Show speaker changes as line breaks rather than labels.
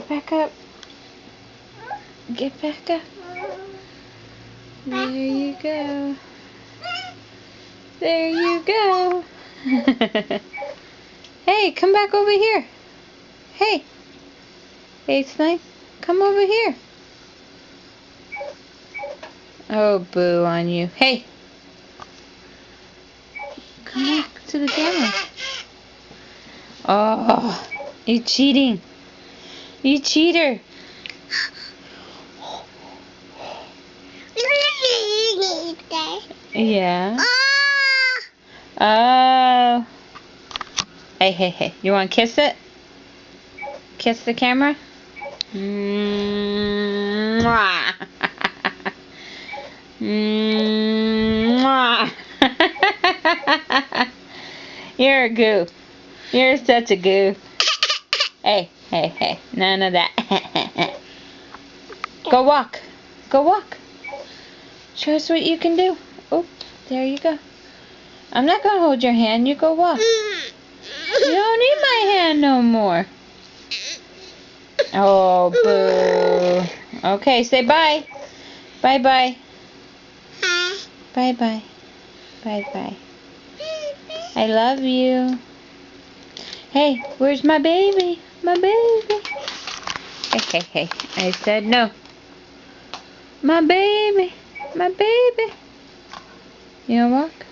Get back up. Get back up. There you go. There you go. Hey, come back over here. Hey. Hey, Snipe. Come over here. Oh, boo on you. Hey. Come back to the camera. Oh, you cheating. You cheater. Yeah. Oh. Hey, hey, hey. You want to kiss it? Kiss the camera? Mwah. Mwah. You're a goo. You're such a goo. Hey, hey, hey. None of that. Go walk. Go walk. Show us what you can do. Oh, there you go. I'm not going to hold your hand. You go walk. You don't need my hand no more. Oh, boo. Okay, say bye. Bye-bye. Bye-bye. Bye-bye. I love you. Hey, where's my baby? My baby. Hey, hey, hey. I said no. My baby. My baby. You wanna walk?